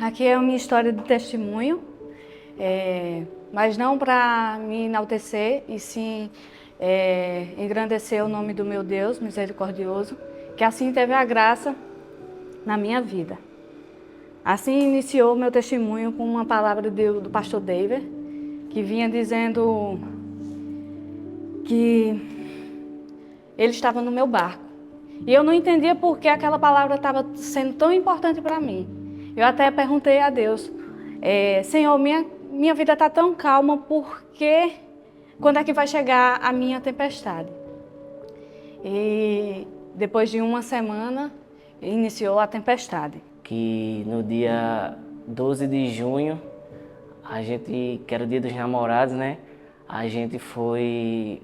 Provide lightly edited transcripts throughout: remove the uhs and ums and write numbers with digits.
aqui é a minha história de testemunho, mas não para me enaltecer, e sim engrandecer o nome do meu Deus misericordioso, que assim teve a graça na minha vida. Assim iniciou meu testemunho com uma palavra do pastor David, que vinha dizendo que ele estava no meu barco. E eu não entendia por que aquela palavra estava sendo tão importante para mim. Eu até perguntei a Deus, Senhor, minha vida está tão calma, por que quando é que vai chegar a minha tempestade? E depois de uma semana, iniciou a tempestade. Que no dia 12 de junho, que era o dia dos namorados, né? A gente foi...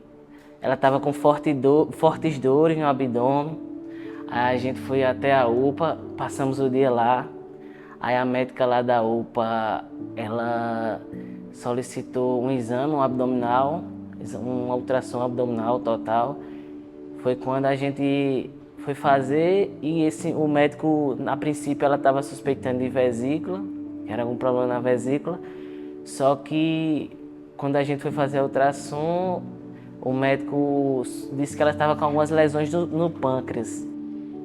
Ela estava com fortes dores no abdômen. Aí a gente foi até a UPA, passamos o dia lá. Aí a médica lá da UPA, ela solicitou um exame abdominal, uma ultrassom abdominal total. Foi quando a gente foi fazer e o médico, a princípio, ela estava suspeitando de vesícula, que era algum problema na vesícula. Só que quando a gente foi fazer a ultrassom, o médico disse que ela estava com algumas lesões no pâncreas.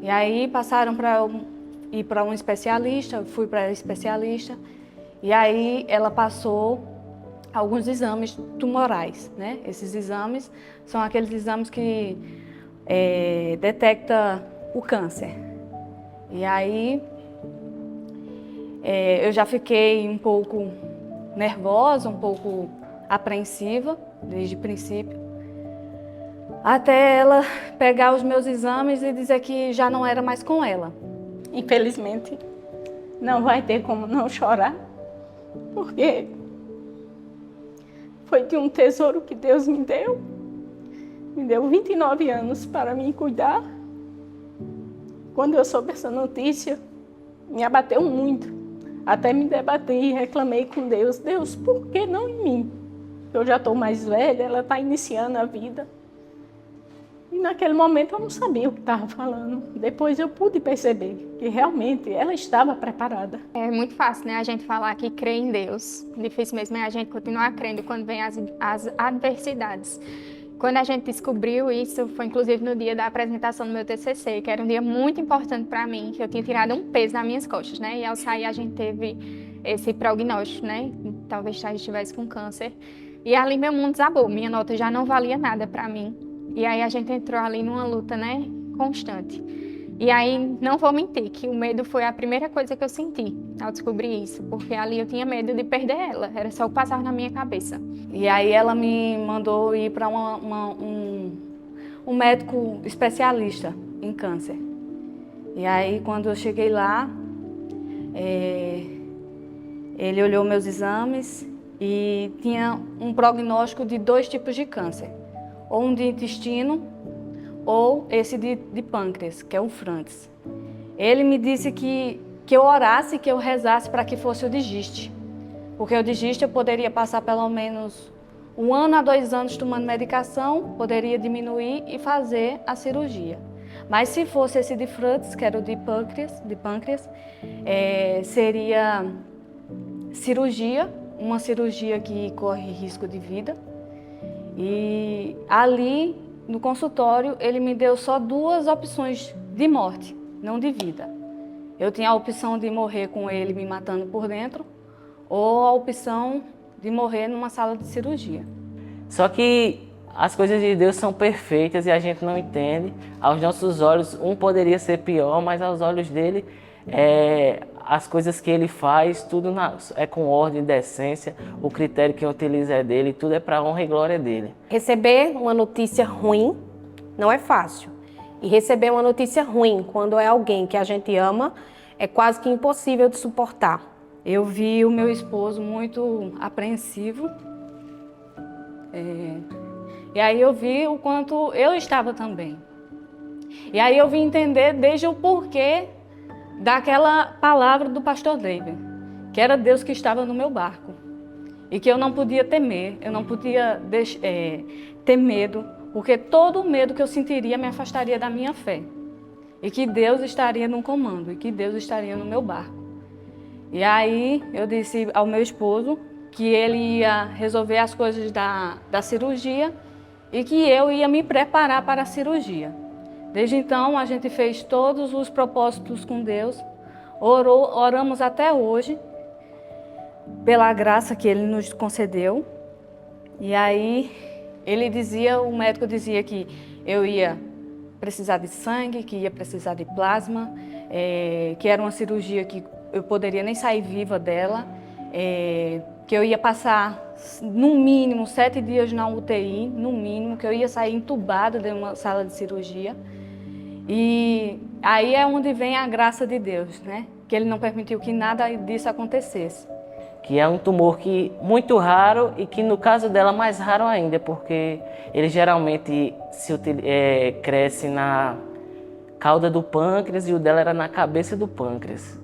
E aí passaram para ir para um especialista, fui para especialista, e aí ela passou alguns exames tumorais, né? Esses exames são aqueles exames que detecta o câncer. E aí eu já fiquei um pouco nervosa, um pouco apreensiva desde o princípio, até ela pegar os meus exames e dizer que já não era mais com ela. Infelizmente, não vai ter como não chorar, porque foi de um tesouro que Deus me deu 29 anos para me cuidar. Quando eu soube essa notícia, me abateu muito. Até me debati e reclamei com Deus. Deus, por que não em mim? Eu já estou mais velha, ela está iniciando a vida. E naquele momento eu não sabia o que estava falando. Depois eu pude perceber que realmente ela estava preparada. É muito fácil, né, a gente falar que crê em Deus. Difícil mesmo é a gente continuar crendo quando vem as adversidades. Quando a gente descobriu isso, foi inclusive no dia da apresentação do meu TCC, que era um dia muito importante para mim, que eu tinha tirado um peso nas minhas costas, né? E ao sair a gente teve esse prognóstico, né? Talvez já estivesse com câncer. E ali meu mundo desabou, minha nota já não valia nada para mim. E aí a gente entrou ali numa luta, né? Constante. E aí, não vou mentir, que o medo foi a primeira coisa que eu senti ao descobrir isso, porque ali eu tinha medo de perder ela, era só o que passava na minha cabeça. E aí ela me mandou ir para um médico especialista em câncer. E aí quando eu cheguei lá, ele olhou meus exames e tinha um prognóstico de 2 tipos de câncer, ou um de intestino, ou esse de pâncreas, que é o Frantes. Ele me disse que eu orasse, que eu rezasse para que fosse o de giste. Porque o de giste eu poderia passar pelo menos 1 ano a 2 anos tomando medicação, poderia diminuir e fazer a cirurgia. Mas se fosse esse de Frantes, que era o de pâncreas, seria cirurgia, uma cirurgia que corre risco de vida. E ali, no consultório, ele me deu só 2 opções de morte, não de vida. Eu tinha a opção de morrer com ele me matando por dentro, ou a opção de morrer numa sala de cirurgia. Só que as coisas de Deus são perfeitas e a gente não entende. Aos nossos olhos, um poderia ser pior, mas aos olhos dele, as coisas que ele faz, tudo é com ordem e decência. O critério que utiliza é dele, tudo é para a honra e glória dele. Receber uma notícia ruim não é fácil. E receber uma notícia ruim quando é alguém que a gente ama é quase que impossível de suportar. Eu vi o meu esposo muito apreensivo. E aí eu vi o quanto eu estava também. E aí eu vim entender desde o porquê daquela palavra do pastor David, que era Deus que estava no meu barco. E que eu não podia temer, eu não podia ter medo, porque todo o medo que eu sentiria me afastaria da minha fé. E que Deus estaria no comando, e que Deus estaria no meu barco. E aí eu disse ao meu esposo que ele ia resolver as coisas da cirurgia e que eu ia me preparar para a cirurgia. Desde então a gente fez todos os propósitos com Deus, oramos até hoje, pela graça que Ele nos concedeu. E aí o médico dizia que eu ia precisar de sangue, que ia precisar de plasma, que era uma cirurgia que eu poderia nem sair viva dela, que eu ia passar no mínimo 7 dias na UTI, no mínimo, que eu ia sair entubada de uma sala de cirurgia. E aí é onde vem a graça de Deus, né? Que Ele não permitiu que nada disso acontecesse. Que é um tumor muito raro e que no caso dela mais raro ainda, porque ele geralmente cresce na cauda do pâncreas e o dela era na cabeça do pâncreas.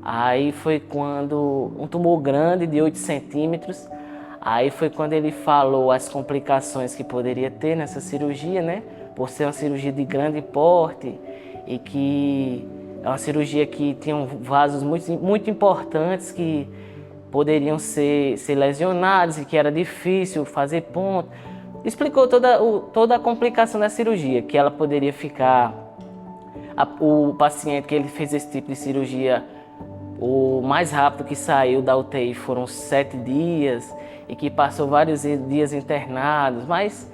Aí foi quando um tumor grande de 8 centímetros, aí foi quando ele falou as complicações que poderia ter nessa cirurgia, né? Por ser uma cirurgia de grande porte e que é uma cirurgia que tinha vasos muito importantes que poderiam ser lesionados e que era difícil fazer ponto. Explicou toda a complicação da cirurgia, que ela poderia ficar... O paciente que ele fez esse tipo de cirurgia, o mais rápido que saiu da UTI foram 7 dias e que passou vários dias internados, mas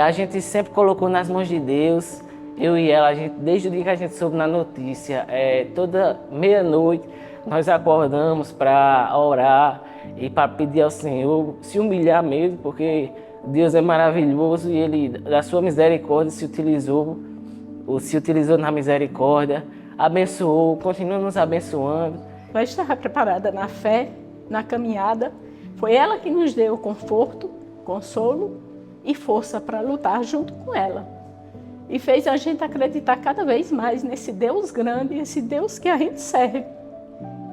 a gente sempre colocou nas mãos de Deus. Eu e ela, desde o dia que a gente soube na notícia, toda meia-noite, nós acordamos para orar e para pedir ao Senhor, se humilhar mesmo, porque Deus é maravilhoso e Ele, da sua misericórdia, se utilizou na misericórdia, abençoou, continua nos abençoando. Nós estávamos preparadas na fé, na caminhada. Foi ela que nos deu conforto, consolo e força para lutar junto com ela. E fez a gente acreditar cada vez mais nesse Deus grande, esse Deus que a gente serve.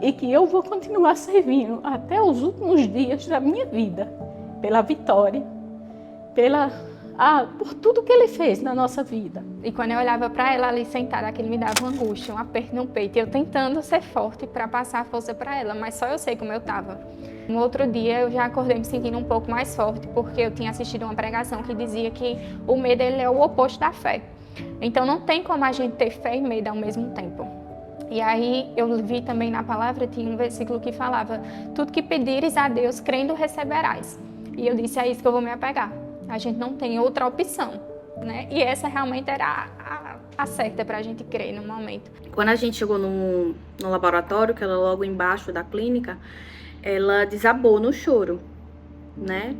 E que eu vou continuar servindo até os últimos dias da minha vida, pela vitória, por tudo que Ele fez na nossa vida. E quando eu olhava para ela ali sentada, aquilo me dava uma angústia, um aperto no peito. E eu tentando ser forte para passar a força para ela, mas só eu sei como eu estava. No outro dia eu já acordei me sentindo um pouco mais forte, porque eu tinha assistido uma pregação que dizia que o medo ele é o oposto da fé. Então não tem como a gente ter fé e medo ao mesmo tempo. E aí eu vi também na palavra, tinha um versículo que falava: tudo que pedires a Deus, crendo, receberás. E eu disse, é isso que eu vou me apegar. A gente não tem outra opção, né? E essa realmente era a certa para a gente crer no momento. Quando a gente chegou no laboratório, que era logo embaixo da clínica, ela desabou no choro, né?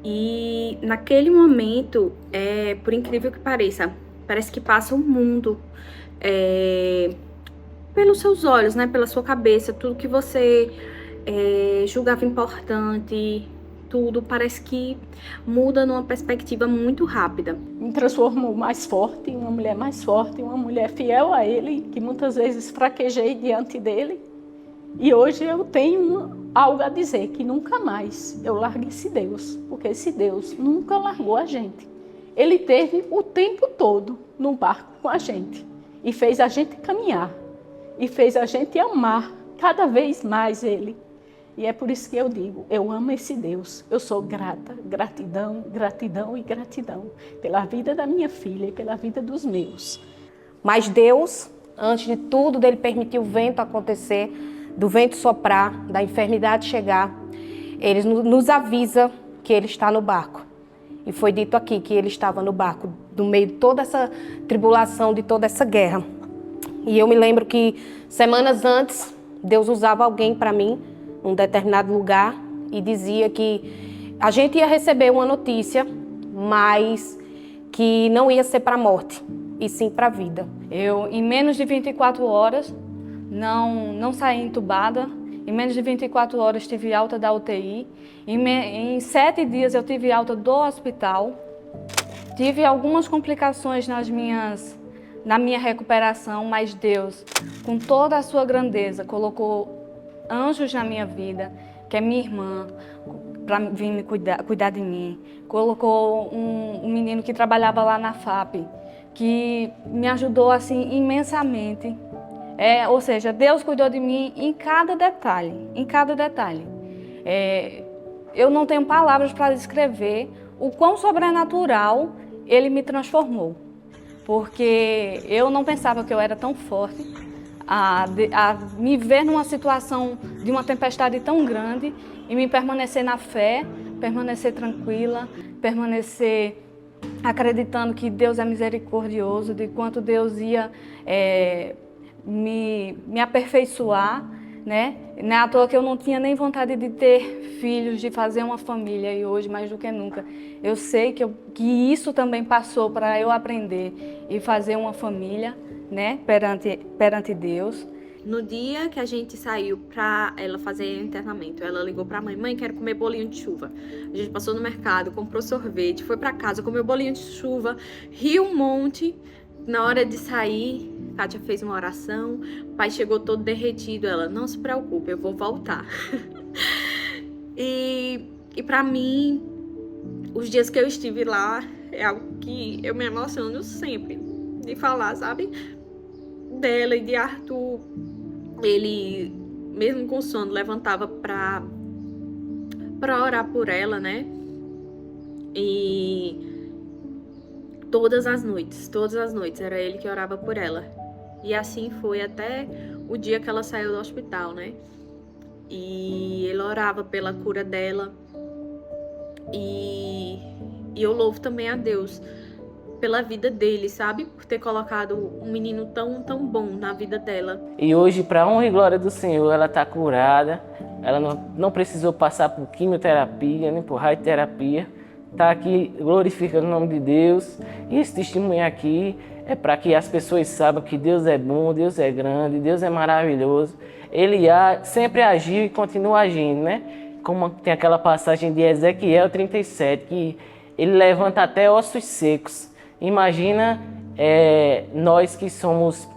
E naquele momento, por incrível que pareça, parece que passa o mundo pelos seus olhos, né? Pela sua cabeça, tudo que você julgava importante, tudo parece que muda numa perspectiva muito rápida. Me transformou mais forte, uma mulher mais forte, uma mulher fiel a Ele, que muitas vezes fraquejei diante dEle. E hoje eu tenho algo a dizer, que nunca mais eu largue esse Deus, porque esse Deus nunca largou a gente. Ele teve o tempo todo no barco com a gente e fez a gente caminhar e fez a gente amar cada vez mais Ele. E é por isso que eu digo, eu amo esse Deus. Eu sou grata, gratidão, gratidão e gratidão pela vida da minha filha e pela vida dos meus. Mas Deus, antes de tudo, dele permitir o vento acontecer, do vento soprar, da enfermidade chegar, Ele nos avisa que Ele está no barco. E foi dito aqui que Ele estava no barco, no meio de toda essa tribulação, de toda essa guerra. E eu me lembro que semanas antes, Deus usava alguém para mim, num determinado lugar, e dizia que a gente ia receber uma notícia, mas que não ia ser para a morte, e sim para a vida. Eu, em menos de 24 horas, não saí entubada. Em menos de 24 horas tive alta da UTI. Em 7 dias eu tive alta do hospital. Tive algumas complicações na minha recuperação, mas Deus, com toda a sua grandeza, colocou anjos na minha vida, que é minha irmã, para vir me cuidar de mim. Colocou um menino que trabalhava lá na FAP, que me ajudou assim imensamente. Ou seja, Deus cuidou de mim em cada detalhe, em cada detalhe. Eu não tenho palavras para descrever o quão sobrenatural Ele me transformou. Porque eu não pensava que eu era tão forte, a me ver numa situação de uma tempestade tão grande e me permanecer na fé, permanecer tranquila, permanecer acreditando que Deus é misericordioso, de quanto Deus ia me aperfeiçoar, né? Não é à toa que eu não tinha nem vontade de ter filhos, de fazer uma família, e hoje, mais do que nunca, eu sei que isso também passou para eu aprender e fazer uma família, né? Perante Deus. No dia que a gente saiu pra ela fazer internamento, ela ligou pra mãe, quero comer bolinho de chuva. A gente passou no mercado, comprou sorvete, foi pra casa, comeu bolinho de chuva, riu um monte. Na hora de sair, Kátia fez uma oração, o pai chegou todo derretido, ela, não se preocupe, eu vou voltar. E pra mim, os dias que eu estive lá, é algo que eu me emociono sempre de falar, sabe? Dela e de Arthur. Ele, mesmo com sono, levantava pra orar por ela, né? E todas as noites, era ele que orava por ela. E assim foi até o dia que ela saiu do hospital, né? E ele orava pela cura dela. E eu louvo também a Deus pela vida dele, sabe? Por ter colocado um menino tão bom na vida dela. E hoje, para honra e glória do Senhor, ela está curada. Ela não precisou passar por quimioterapia, nem por radioterapia. Está aqui glorificando o nome de Deus. E esse testemunho aqui é para que as pessoas saibam que Deus é bom, Deus é grande, Deus é maravilhoso. Ele sempre agiu e continua agindo, né? Como tem aquela passagem de Ezequiel 37, que ele levanta até ossos secos. Imagina nós que somos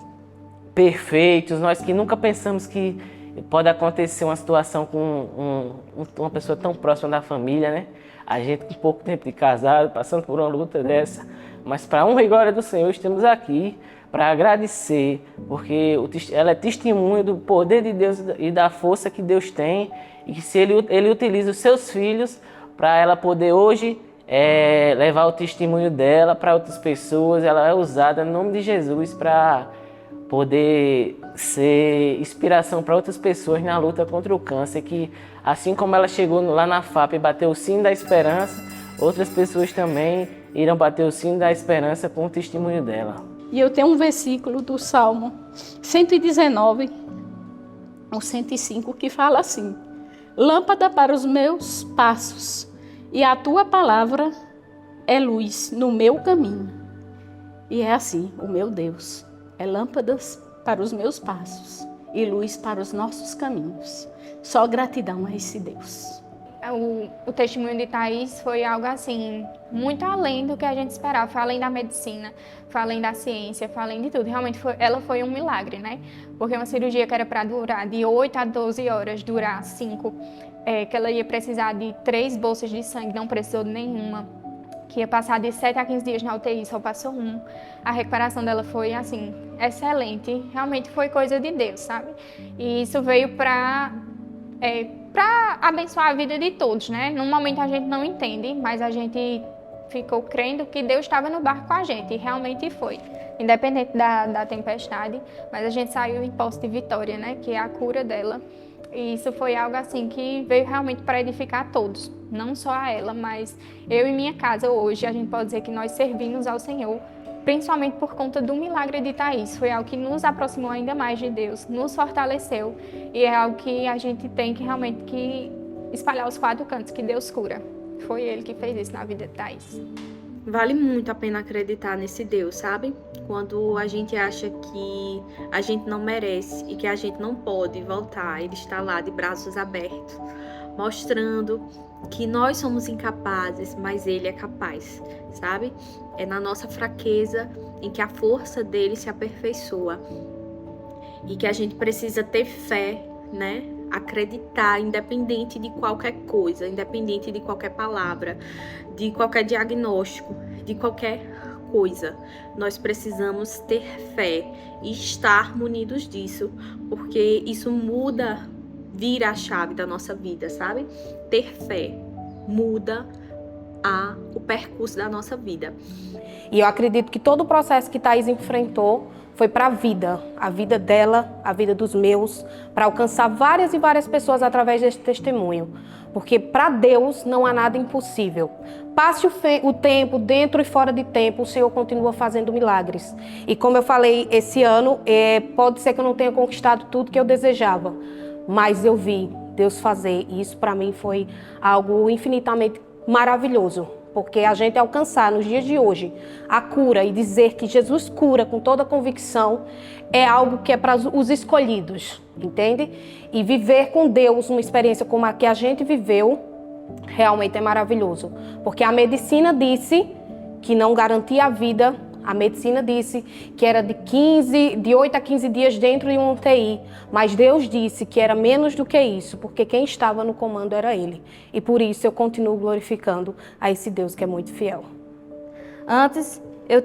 perfeitos, nós que nunca pensamos que pode acontecer uma situação com uma pessoa tão próxima da família, né? A gente com pouco tempo de casado, passando por uma luta dessa. Mas para honra e glória do Senhor, estamos aqui para agradecer, porque ela é testemunho do poder de Deus e da força que Deus tem, e que se Ele utiliza os seus filhos para ela poder hoje levar o testemunho dela para outras pessoas. Ela é usada no nome de Jesus para poder ser inspiração para outras pessoas na luta contra o câncer, que assim como ela chegou lá na FAP e bateu o sino da esperança, outras pessoas também irão bater o sino da esperança com o testemunho dela. E eu tenho um versículo do Salmo 119, o 105, que fala assim: lâmpada para os meus passos, e a tua palavra é luz no meu caminho. E é assim, o meu Deus é lâmpadas para os meus passos e luz para os nossos caminhos. Só gratidão a esse Deus. O testemunho de Thaís foi algo assim, muito além do que a gente esperava. Foi além da medicina, foi além da ciência, foi além de tudo. Realmente ela foi um milagre, né? Porque uma cirurgia que era para durar de 8 a 12 horas, durar 5, que ela ia precisar de 3 bolsas de sangue, não precisou de nenhuma. Que ia passar de 7 a 15 dias na UTI, só passou 1. A recuperação dela foi, assim, excelente. Realmente foi coisa de Deus, sabe? E isso veio para abençoar a vida de todos, né? Num momento a gente não entende, mas a gente ficou crendo que Deus estava no barco com a gente, e realmente foi. Independente da tempestade, mas a gente saiu em posse de vitória, né? Que é a cura dela. E isso foi algo assim que veio realmente para edificar todos, não só a ela, mas eu e minha casa hoje, a gente pode dizer que nós servimos ao Senhor, principalmente por conta do milagre de Thaís. Foi algo que nos aproximou ainda mais de Deus, nos fortaleceu, e é algo que a gente tem que realmente espalhar os 4 cantos, que Deus cura. Foi Ele que fez isso na vida de Thaís. Vale muito a pena acreditar nesse Deus, sabe? Quando a gente acha que a gente não merece e que a gente não pode voltar, Ele está lá de braços abertos, mostrando que nós somos incapazes, mas Ele é capaz, sabe? É na nossa fraqueza em que a força dele se aperfeiçoa. E que a gente precisa ter fé, né? Acreditar, independente de qualquer coisa, independente de qualquer palavra, de qualquer diagnóstico, de qualquer coisa, nós precisamos ter fé e estar munidos disso, porque isso vira a chave da nossa vida, sabe? Ter fé muda o percurso da nossa vida. E eu acredito que todo o processo que Thaís enfrentou foi para a vida dela, a vida dos meus, para alcançar várias e várias pessoas através deste testemunho. Porque para Deus não há nada impossível. Passe o tempo, dentro e fora de tempo, o Senhor continua fazendo milagres. E como eu falei, esse ano, pode ser que eu não tenha conquistado tudo que eu desejava, mas eu vi Deus fazer, e isso para mim foi algo infinitamente maravilhoso. Porque a gente alcançar nos dias de hoje a cura e dizer que Jesus cura com toda convicção é algo que é para os escolhidos, entende? E viver com Deus uma experiência como a que a gente viveu realmente é maravilhoso. Porque a medicina disse que não garantia a vida, a medicina disse que era de 8 a 15 dias dentro de um UTI, mas Deus disse que era menos do que isso, porque quem estava no comando era Ele. E por isso eu continuo glorificando a esse Deus que é muito fiel. Antes, eu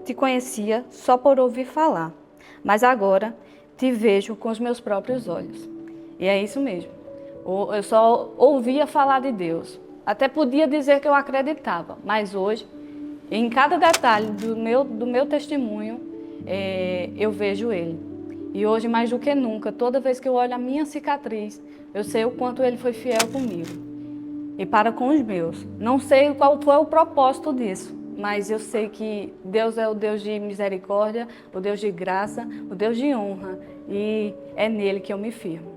te conhecia só por ouvir falar, mas agora te vejo com os meus próprios olhos. E é isso mesmo. Eu só ouvia falar de Deus. Até podia dizer que eu acreditava, mas hoje, em cada detalhe do meu testemunho, eu vejo Ele. E hoje, mais do que nunca, toda vez que eu olho a minha cicatriz, eu sei o quanto Ele foi fiel comigo e para com os meus. Não sei qual foi o propósito disso, mas eu sei que Deus é o Deus de misericórdia, o Deus de graça, o Deus de honra, e é nele que eu me firmo.